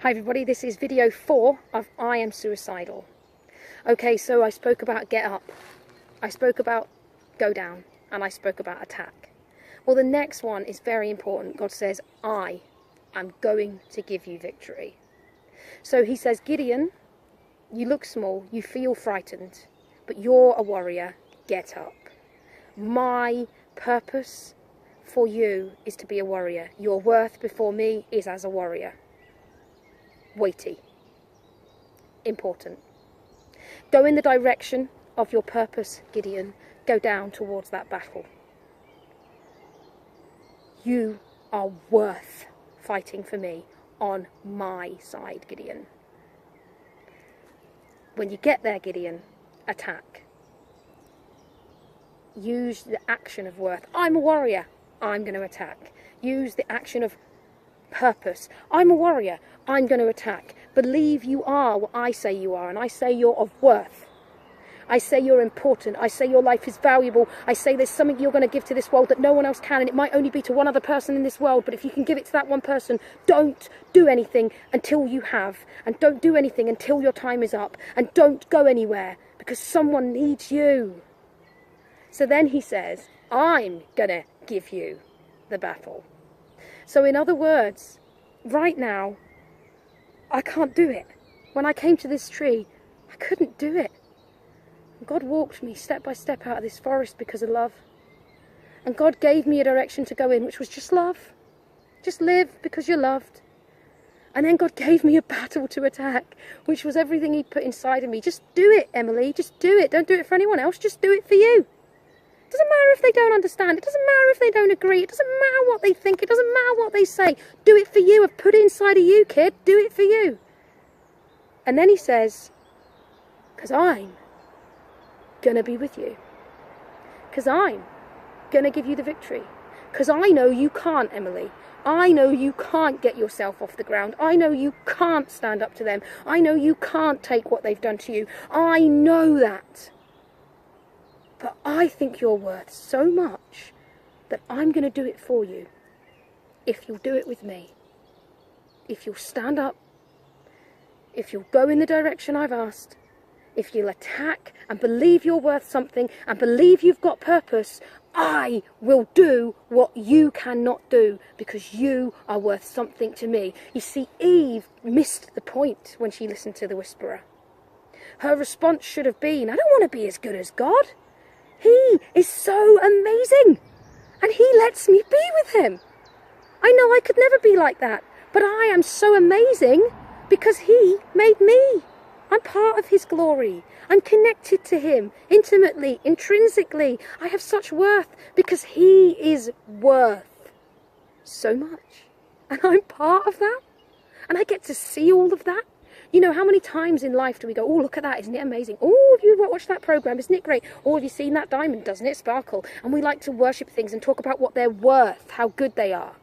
Hi everybody, this is video 4 of I Am Suicidal. Okay, so I spoke about get up, I spoke about go down, and I spoke about attack. Well, the next one is very important. God says, I am going to give you victory. So he says, Gideon, you look small, you feel frightened, but you're a warrior, get up. My purpose for you is to be a warrior. Your worth before me is as a warrior. Weighty. Important. Go in the direction of your purpose, Gideon. Go down towards that battle. You are worth fighting for me on my side, Gideon. When you get there, Gideon, attack. Use the action of worth. I'm a warrior. I'm going to attack. Use the action of purpose. I'm a warrior. I'm going to attack. Believe you are what I say you are, and I say you're of worth. I say you're important. I say your life is valuable. I say there's something you're going to give to this world that no one else can, and it might only be to one other person in this world, but if you can give it to that one person, don't do anything until you have, and don't do anything until your time is up, and don't go anywhere, because someone needs you. So then he says, I'm going to give you the battle. So in other words, right now, I can't do it. When I came to this tree, I couldn't do it. God walked me step by step out of this forest because of love. And God gave me a direction to go in, which was just love. Just live because you're loved. And then God gave me a battle to attack, which was everything He'd put inside of me. Just do it, Emily. Just do it. Don't do it for anyone else. Just do it for you. It doesn't matter if they don't understand. It doesn't matter if they don't agree. It doesn't matter what they think. It doesn't matter what they say. Do it for you. I've put it inside of you, kid. Do it for you. And then he says, because I'm going to be with you. Because I'm going to give you the victory. Because I know you can't, Emily. I know you can't get yourself off the ground. I know you can't stand up to them. I know you can't take what they've done to you. I know that. But I think you're worth so much that I'm going to do it for you. If you'll do it with me. If you'll stand up. If you'll go in the direction I've asked. If you'll attack and believe you're worth something and believe you've got purpose, I will do what you cannot do because you are worth something to me. You see, Eve missed the point when she listened to the whisperer. Her response should have been, I don't want to be as good as God. He is so amazing, and He lets me be with Him. I know I could never be like that, but I am so amazing because He made me. I'm part of His glory. I'm connected to Him intimately, intrinsically. I have such worth because He is worth so much, and I'm part of that, and I get to see all of that. You know, how many times in life do we go, oh, look at that, isn't it amazing? Oh, have you watched that programme, isn't it great? Oh, have you seen that diamond, doesn't it sparkle? And we like to worship things and talk about what they're worth, how good they are.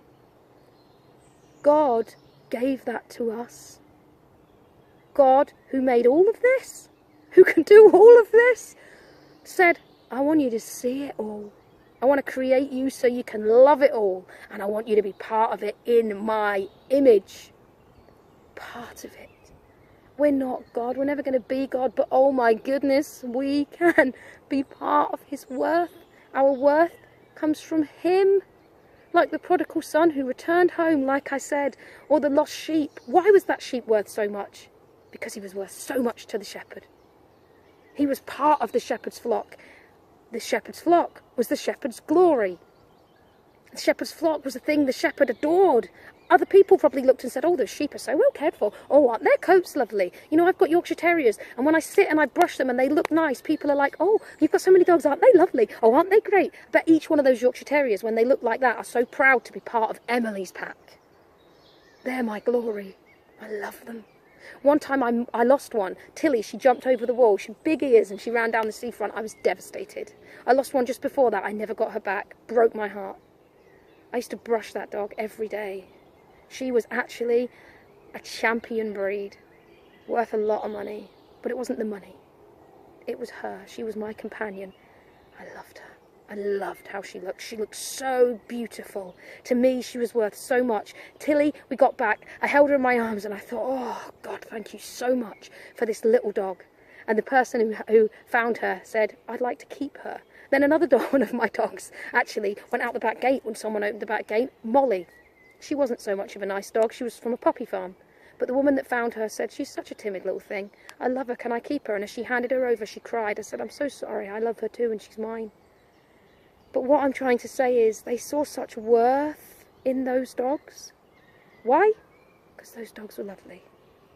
God gave that to us. God, who made all of this, who can do all of this, said, I want you to see it all. I want to create you so you can love it all. And I want you to be part of it in my image. Part of it. We're not God, we're never going to be God, but oh my goodness, we can be part of His worth. Our worth comes from Him. Like the prodigal son who returned home, like I said, or the lost sheep. Why was that sheep worth so much? Because he was worth so much to the shepherd. He was part of the shepherd's flock. The shepherd's flock was the shepherd's glory. The shepherd's flock was the thing the shepherd adored. Other people probably looked and said, oh, those sheep are so well cared for. Oh, aren't their coats lovely? You know, I've got Yorkshire Terriers, and when I sit and I brush them and they look nice, people are like, oh, you've got so many dogs, aren't they lovely? Oh, aren't they great? I bet each one of those Yorkshire Terriers, when they look like that, are so proud to be part of Emily's pack. They're my glory. I love them. One time I lost one. Tilly, she jumped over the wall. She had big ears and she ran down the seafront. I was devastated. I lost one just before that. I never got her back. Broke my heart. I used to brush that dog every day. She was actually a champion breed, worth a lot of money, but it wasn't the money. It was her. She was my companion. I loved her. I loved how she looked. She looked so beautiful. To me, she was worth so much. Tilly, we got back. I held her in my arms and I thought, oh, God, thank you so much for this little dog. And the person who found her said, I'd like to keep her. Then another dog, one of my dogs, actually went out the back gate when someone opened the back gate. Molly. She wasn't so much of a nice dog. She was from a puppy farm. But the woman that found her said, she's such a timid little thing. I love her. Can I keep her? And as she handed her over, she cried. I said, I'm so sorry. I love her too and she's mine. But what I'm trying to say is they saw such worth in those dogs. Why? Because those dogs were lovely.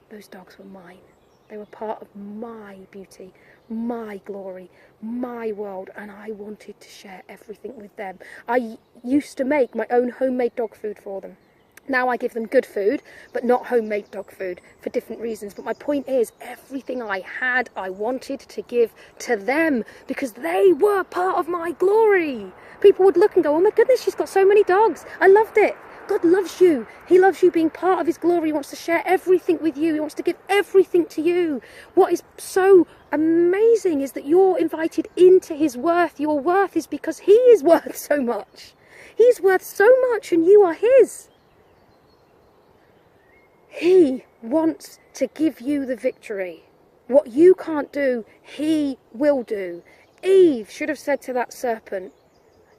Those dogs were mine. They were part of my beauty, my glory, my world, and I wanted to share everything with them. I used to make my own homemade dog food for them. Now I give them good food, but not homemade dog food for different reasons. But my point is, everything I had, I wanted to give to them because they were part of my glory. People would look and go, oh my goodness, she's got so many dogs. I loved it. God loves you. He loves you being part of his glory. He wants to share everything with you. He wants to give everything to you. What is so amazing is that you're invited into his worth. Your worth is because he is worth so much. He's worth so much and you are his. He wants to give you the victory. What you can't do, he will do. Eve should have said to that serpent,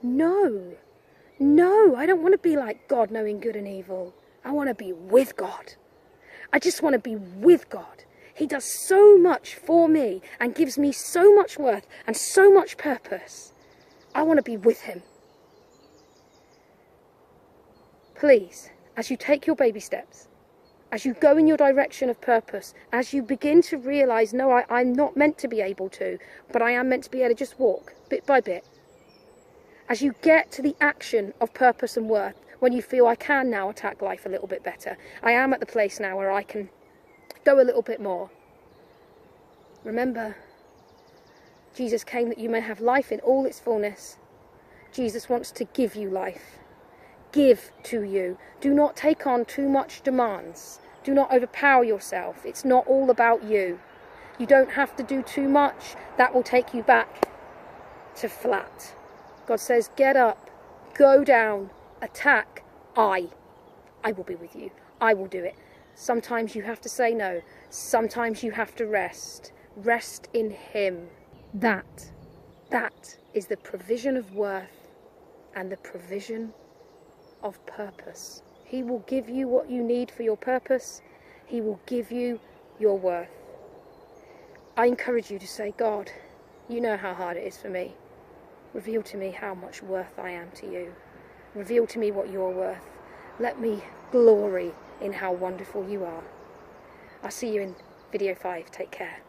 no. No, I don't want to be like God, knowing good and evil. I want to be with God. I just want to be with God. He does so much for me and gives me so much worth and so much purpose. I want to be with him. Please, as you take your baby steps, as you go in your direction of purpose, as you begin to realise, no, I'm not meant to be able to, but I am meant to be able to just walk bit by bit. As you get to the action of purpose and worth, when you feel I can now attack life a little bit better, I am at the place now where I can go a little bit more. Remember, Jesus came that you may have life in all its fullness. Jesus wants to give you life. Give to you. Do not take on too much demands. Do not overpower yourself. It's not all about you. You don't have to do too much. That will take you back to flat. God says, get up, go down, attack, I will be with you. I will do it. Sometimes you have to say no. Sometimes you have to rest. Rest in him. That is the provision of worth and the provision of purpose. He will give you what you need for your purpose. He will give you your worth. I encourage you to say, God, you know how hard it is for me. Reveal to me how much worth I am to you. Reveal to me what you're worth. Let me glory in how wonderful you are. I'll see you in video 5. Take care.